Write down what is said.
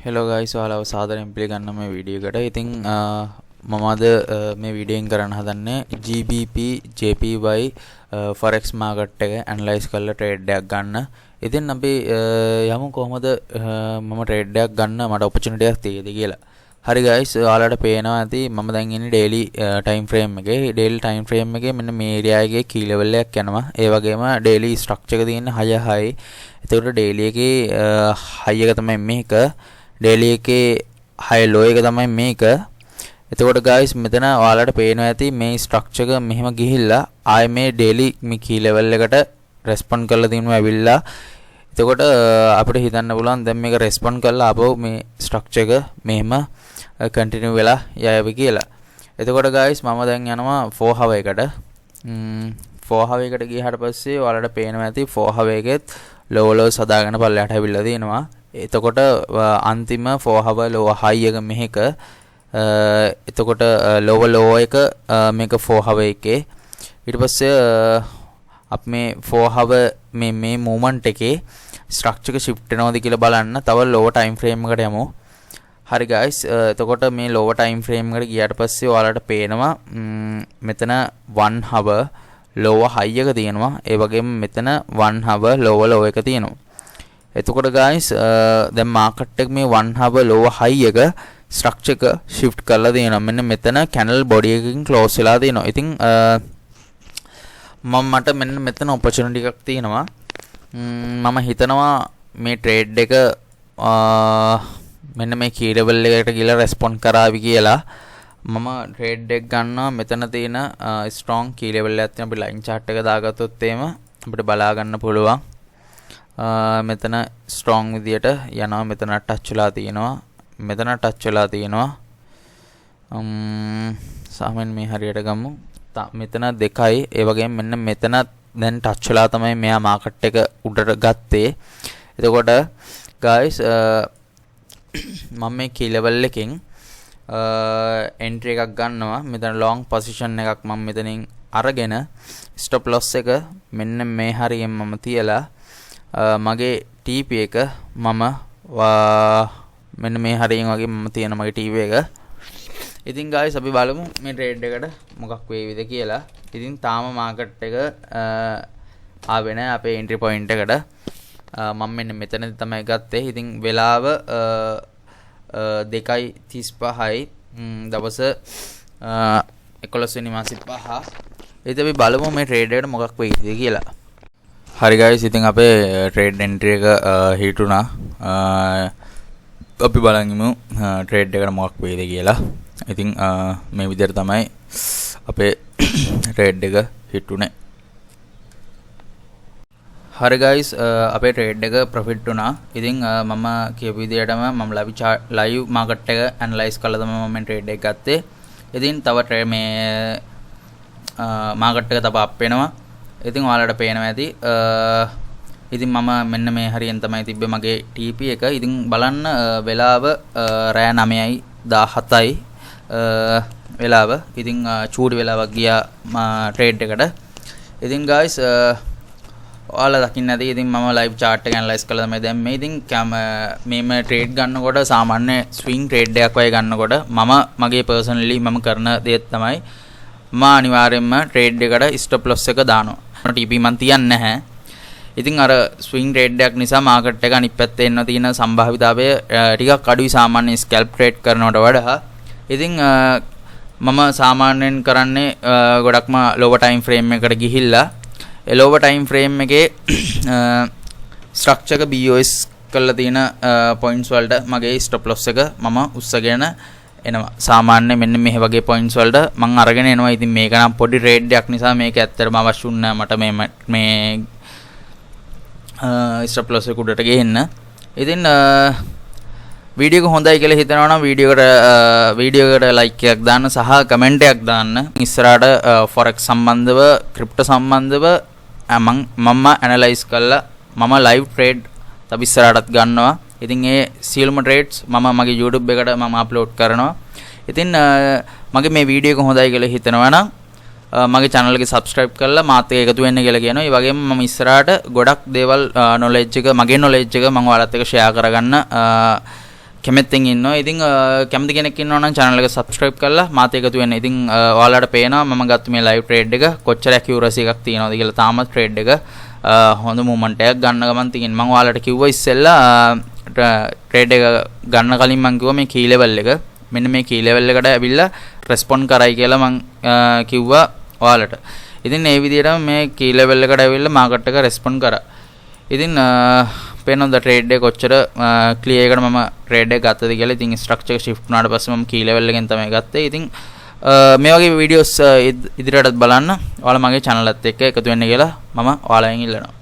Hello guys ඔයාලව සාදරයෙන් පිළිගන්න මේ වීඩියෝ එකට. ඉතින් මම අද මේ වීඩියෝෙන් කරන්න හදන්නේ GBP JPY forex market එක ඇනලයිස් කරලා ට්‍රේඩ් එකක් ගන්න. ඉතින් අපි යමු කොහොමද මම ට්‍රේඩ් එකක් ගන්න මට ඔපචුනිටි එකක් තියෙද කියලා. හරි ගයිස් ඔයාලට පේනවා ඇති මම දැන් ඉන්නේ ඩේලි ටයිම් ෆ්‍රේම් එකේ. ඩේලි ටයිම් ෆ්‍රේම් එකේ මෙන්න මේ ඒරියා එකේ කී ලෙවල් එකක් යනවා. ඒ වගේම ඩේලි ස්ට්‍රක්චර් එක තියෙන්නේ high high. එතකොට ඩේලි එකේ high එක තමයි මේක. ඩේලි එකේ high low එක තමයි මේක. එතකොට guys මෙතන ඔයාලට පේනවා ඇති මේ ස්ට්‍රක්චර් එක මෙහෙම ගිහිල්ලා ආයේ මේ ඩේලි මේ කී ලෙවල් එකට රෙස්පොන්ඩ් කරලා තියෙනවා ඇවිල්ලා. එතකොට අපිට හිතන්න පුළුවන් දැන් මේක රෙස්පොන්ඩ් කරලා ආපහු මේ ස්ට්‍රක්චර් එක මෙහෙම කන්ටිනියු වෙලා යයිවි කියලා. එතකොට guys මම දැන් යනවා 4 hour එකට. 4 hour එකට ගියාට පස්සේ ඔයාලට පේනවා ඇති 4 hour එකෙත් lows හදාගෙන පල්ලයට ඇවිල්ලා තියෙනවා. එතකොට අන්තිම 4 hour low high එක මෙහෙක. එතකොට low එක මේක 4 hour එකේ. ඊට පස්සේ අපි මේ 4 hour මේ movement එකේ structure එක shift වෙනවද කියලා බලන්න තව lower time frame එකට යමු. හරි guys එතකොට මේ lower time frame එකට ගියාට පස්සේ ඔයාලට පේනවා මෙතන 1 hour lower high එක තියෙනවා. ඒ වගේම මෙතන 1 hour lower low එක තියෙනවා. එතකොට guys දැන් market එක මේ 1 hour lower high එක structure එක shift කරලා දෙනවා. මෙන්න මෙතන candle body එකකින් close වෙලා දෙනවා. ඉතින් මට මෙන්න මෙතන opportunity එකක් තියෙනවා. මම හිතනවා මේ trade එක මෙන්න මේ key level එකට ගිහලා respond කරાવી කියලා. මම trade එක ගන්නවා මෙතන තියෙන strong key level එකක් තියෙන අපි line chart එක දාගත්තොත් එහෙම අපිට බලා ගන්න පුළුවන්. මෙතන strong විදියට යනවා. මෙතන touch වෙලා තියෙනවා. මෙතන touch වෙලා තියෙනවා. සාමාන්‍ය මේ හරියට ගමු. මෙතන දෙකයි. ඒ වගේම මෙන්න මෙතන දැන් touch වෙලා තමයි මෙයා market එක උඩට ගත්තේ. එතකොට guys මම මේ key level එකෙන් entry එකක් ගන්නවා. මෙතන long position එකක් මම මෙතනින් අරගෙන stop loss එක මෙන්න මේ හරියෙන් මම තියලා මගේ TP එක මම මෙන්න මේ හරියෙන් වගේ මම තියන මගේ TP එක. ඉතින් guys අපි බලමු මේ trade එකට මොකක් වේවිද කියලා. ඉතින් තාම market එක ආවේ නැහැ අපේ entry point එකට. මම මෙන්න මෙතනදී තමයි ගත්තේ. ඉතින් වෙලාව 2:35යි දවස් 11 වෙනි මාසේ 5. ඉතින් අපි බලමු මේ trade එකට මොකක් වෙයිද කියලා. හරි guys ඉතින් අපේ trade entry එක හිටුණා. අපි බලන්ගමු trade එකට මොකක් වෙයිද කියලා. ඉතින් මේ විදිහට තමයි අපේ trade එක හිටුනේ. හරි guys අපේ trade එක profit වුණා. ඉතින් මම කියපු විදිහටම මම live market එක analyze කළා තමයි මම මේ trade එක ගත්තේ. ඉතින් තව මේ market එක තව up වෙනවා. ඉතින් ඔයාලට පේනවා ඇති. ඉතින් මම මෙන්න මේ හරියෙන් තමයි තිබ්බේ මගේ TP එක. ඉතින් බලන්න වෙලාව රෑ 9:17යි වෙලාව. ඉතින් චූටි වෙලාවක් ගියා trade එකට. ඉතින් guys ඔයාලා දකින්න ඇති. ඉතින් මම live chart එක analyze කළා තමයි දැන් මේ. ඉතින් මේ trade ගන්නකොට සාමාන්‍ය swing trade එකක් වගේ ගන්නකොට මම මගේ personally මම කරන දේ තමයි මම අනිවාර්යයෙන්ම trade එකට stop loss එක දානවා. TP මන් තියන්නේ නැහැ. ඉතින් අර swing trade එකක් නිසා market එක අනිත් පැත්තේ එන්න තියෙන සම්භාවිතාවය ටිකක් අඩුයි සාමාන්‍ය scalp trade කරනවට වඩා. ඉතින් මම සාමාන්‍යයෙන් කරන්නේ ගොඩක්ම lower time frame එකකට ගිහිල්ලා ඒ lower time frame එකේ structure එක BOS කරලා තියෙන points වලට මගේ stop loss එක මම උස්සගෙන එනවා. සාමාන්‍ය මෙන්න මේ වගේ points වලට මම අරගෙන එනවා. ඉතින් මේක නම් පොඩි trade එකක් නිසා මේක ඇත්තටම අවශ්‍ය වුණා මට මේ stop loss එක උඩට ගෙන්න. ඉතින් වීඩියෝ එක හොඳයි කියලා හිතනවා නම් වීඩියෝ එකට like එකක් දාන්න සහ comment එකක් දාන්න. ඉස්සරහට forex සම්බන්ධව crypto සම්බන්ධව මම analyze කරලා මම live trade තව ඉස්සරහටත් ගන්නවා. ඉතින් ඒ සියලුම trades මම මගේ YouTube එකට මම upload කරනවා. ඉතින් මගේ මේ වීඩියෝ එක හොඳයි කියලා හිතනවා නම් මගේ channel එක subscribe කරලා මාත් එක්ක එකතු වෙන්න කියලා කියනවා. ඒ වගේම මම ඉස්සරහට ගොඩක් දේවල් knowledge එක මගේ knowledge එක මම ඔයාලත් එක්ක share කරගන්න කැමැත්තෙන් ඉන්නවා. ඉතින් කැමති කෙනෙක් ඉන්නවා නම් channel එක subscribe කරලා මාත් එකතු වෙන්න. ඉතින් ඔයාලට පේනවා මම ගත්ත මේ live trade එක කොච්චර accuracy එකක් තියෙනවද කියලා. තාමත් trade එක හොඳ movement එකක් ගන්න ගමන් තියෙන. මම ඔයාලට කිව්වා ඉස්සෙල්ලා trade එක ගන්න කලින් මම කිව්වා මේ key level එක මෙන්න මේ key level එකට ඇවිල්ලා respond කරයි කියලා මම කිව්වා ඔයාලට. ඉතින් මේ විදිහටම මේ key level එකට ඇවිල්ලා market එක respond කරා. ඉතින් පේනොත් trade එක කොච්චර clear එකකට මම trade එක ගත්තද කියලා. ඉතින් structure එක shift වුණාට පස්සේ මම key level එකෙන් තමයි ගත්තේ. ඉතින් මේ වගේ videos ඉදිරියටත් බලන්න ඔයාලා මගේ channel එකත් එක්ක එකතු වෙන්න කියලා මම ඔයාලගෙන් ඉල්ලනවා.